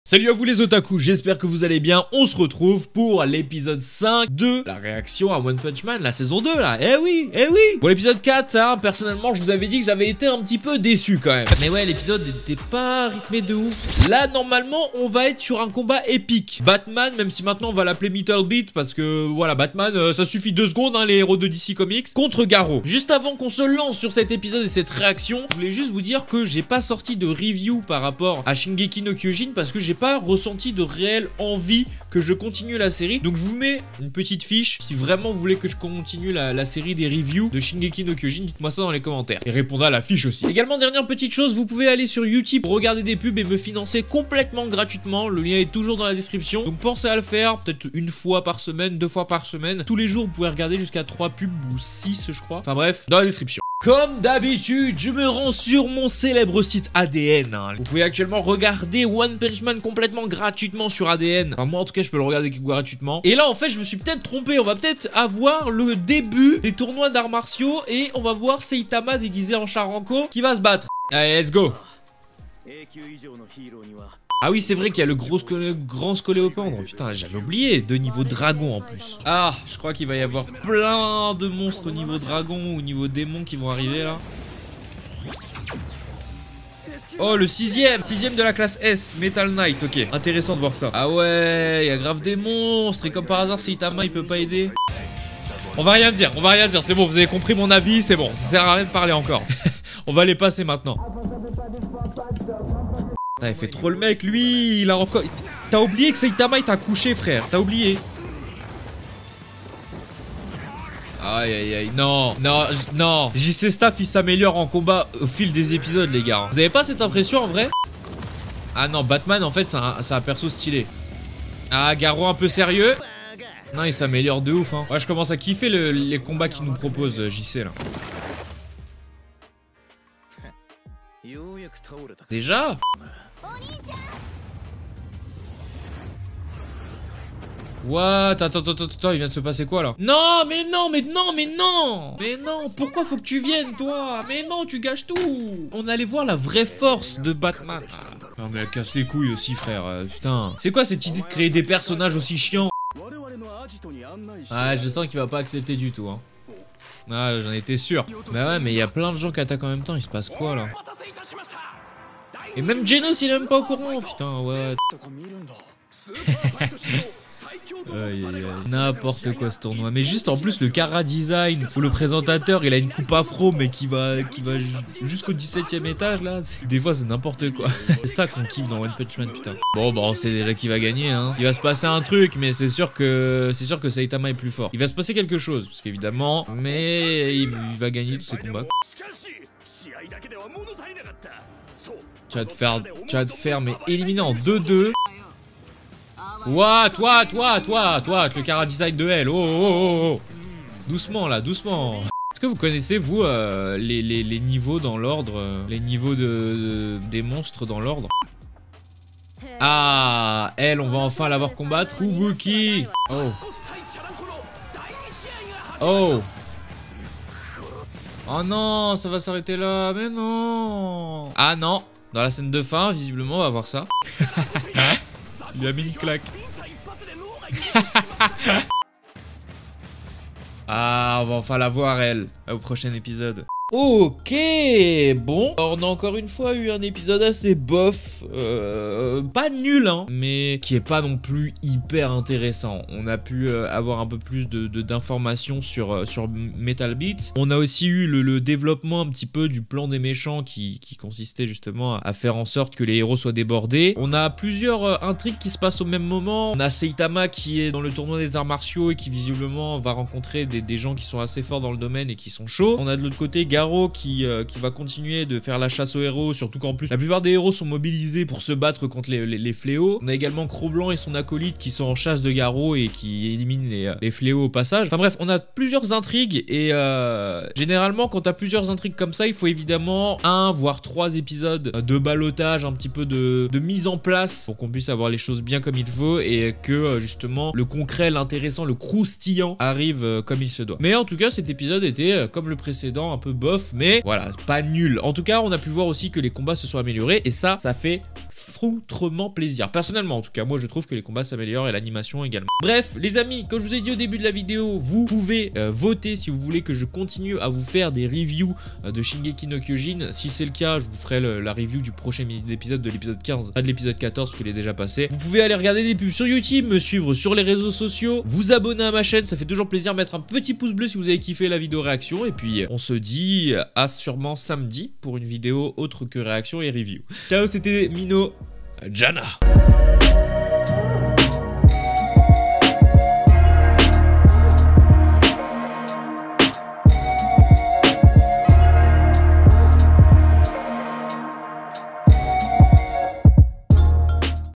Salut à vous les otaku, j'espère que vous allez bien. On se retrouve pour l'épisode 5 de la réaction à One Punch Man, la saison 2 là. Eh oui. Bon, l'épisode 4, hein, personnellement, je vous avais dit que j'avais été un petit peu déçu quand même. Mais ouais, l'épisode n'était pas rythmé de ouf. Là, normalement, on va être sur un combat épique. Batman, même si maintenant on va l'appeler Metal Beat, parce que voilà, Batman, ça suffit 2 secondes, hein, les héros de DC Comics, contre Garou. Juste avant qu'on se lance sur cet épisode et cette réaction, je voulais juste vous dire que j'ai pas sorti de review par rapport à Shingeki no Kyojin, parce que j'ai pas ressenti de réelle envie que je continue la série. Donc je vous mets une petite fiche. Si vraiment vous voulez que je continue la série des reviews de Shingeki no Kyojin, dites-moi ça dans les commentaires. Et répondez à la fiche aussi. Également, dernière petite chose, vous pouvez aller sur YouTube pour regarder des pubs et me financer complètement gratuitement. Le lien est toujours dans la description. Donc pensez à le faire, peut-être une fois par semaine, 2 fois par semaine. Tous les jours, vous pouvez regarder jusqu'à 3 pubs ou 6 je crois. Enfin bref, dans la description. Comme d'habitude, je me rends sur mon célèbre site ADN. Vous pouvez actuellement regarder One Punch Man complètement gratuitement sur ADN. Enfin, moi en tout cas, je peux le regarder gratuitement. Et là, en fait, je me suis peut-être trompé. On va peut-être avoir le début des tournois d'arts martiaux et on va voir Saitama déguisé en Charanko qui va se battre. Allez, let's go. Ah oui, c'est vrai qu'il y a le grand scoléopendre. Putain, j'avais oublié. 2 niveaux dragon en plus. Ah, je crois qu'il va y avoir plein de monstres niveau dragon ou niveau démon qui vont arriver là. Oh, le 6ème de la classe S, Metal Knight, ok. Intéressant de voir ça. Ah ouais, il y a grave des monstres. Et comme par hasard, Saitama, il peut pas aider. On va rien dire, c'est bon, vous avez compris mon avis, c'est bon. Ça sert à rien de parler encore. On va les passer maintenant. Putain, il fait trop le mec, lui, il a encore... T'as oublié que Saitama, il t'a couché, frère. T'as oublié. Aïe, non. JC Staff, il s'améliore en combat au fil des épisodes, les gars. Vous avez pas cette impression, en vrai? Ah non, Batman, en fait, c'est un perso stylé. Ah, Garou un peu sérieux. Non, il s'améliore de ouf, hein. Ouais, je commence à kiffer les combats qu'il nous propose, JC, là. Déjà? What? Attends, il vient de se passer quoi là? Non, mais non, pourquoi faut que tu viennes toi? Mais non, tu gâches tout. On allait voir la vraie force de Batman. Non mais elle casse les couilles aussi, frère, putain. C'est quoi cette idée de créer des personnages aussi chiants? Ah, je sens qu'il va pas accepter du tout, hein. Ah, j'en étais sûr. Bah ouais, mais il y a plein de gens qui attaquent en même temps, il se passe quoi là? Et même Genos, il est même pas au courant, putain, ouais. N'importe quoi ce tournoi. Mais juste en plus le Kara Design où le présentateur il a une coupe afro mais qui va jusqu'au 17ème étage là. Des fois c'est n'importe quoi. C'est ça qu'on kiffe dans One Punch Man, putain. Bon on sait déjà qui va gagner, hein. Il va se passer un truc, mais c'est sûr que Saitama est plus fort. Il va se passer quelque chose parce qu'évidemment, mais il va gagner tous ses combats. Tu vas te faire mais éliminer en 2-2. Ouah, toi, le Kara Design de elle. Oh. Doucement là, doucement. Est-ce que vous connaissez, vous, les niveaux dans l'ordre, les niveaux des monstres dans l'ordre? Ah, elle, on va enfin la voir combattre. Fubuki. Oh non, ça va s'arrêter là, mais non. Ah non, dans la scène de fin, visiblement, on va voir ça. Il a mis une claque. Ah, on va enfin la voir, elle, au prochain épisode. Ok, bon, on a encore une fois eu un épisode assez bof, pas nul hein, mais qui est pas non plus hyper intéressant. On a pu avoir un peu plus d'informations sur Metal Beats. On a aussi eu le développement un petit peu du plan des méchants qui consistait justement à faire en sorte que les héros soient débordés. On a plusieurs intrigues qui se passent au même moment. On a Saitama qui est dans le tournoi des arts martiaux et qui visiblement va rencontrer des gens qui sont assez forts dans le domaine et qui sont chauds. On a de l'autre côté Garou qui va continuer de faire la chasse aux héros, surtout qu'en plus la plupart des héros sont mobilisés pour se battre contre les fléaux. On a également Cro-Blanc et son acolyte qui sont en chasse de Garou et qui éliminent les fléaux au passage. Enfin bref, on a plusieurs intrigues et généralement quand t'as plusieurs intrigues comme ça, il faut évidemment 1 voire 3 épisodes de ballottage, un petit peu de mise en place pour qu'on puisse avoir les choses bien comme il faut et que justement le concret, l'intéressant, le croustillant arrive comme il se doit. Mais en tout cas cet épisode était comme le précédent un peu bof. bof, mais voilà, pas nul. En tout cas, on a pu voir aussi que les combats se sont améliorés et ça fait foutrement plaisir. Personnellement, en tout cas, moi je trouve que les combats s'améliorent et l'animation également. Bref, les amis, comme je vous ai dit au début de la vidéo, vous pouvez voter si vous voulez que je continue à vous faire des reviews de Shingeki no Kyojin. Si c'est le cas, je vous ferai la review du prochain épisode, de l'épisode 15, pas de l'épisode 14, qu'il est déjà passé. Vous pouvez aller regarder des pubs sur YouTube, me suivre sur les réseaux sociaux, vous abonner à ma chaîne, ça fait toujours plaisir, mettre un petit pouce bleu si vous avez kiffé la vidéo réaction, et puis on se dit à sûrement samedi pour une vidéo autre que réaction et review. Ciao, c'était Mino Jana.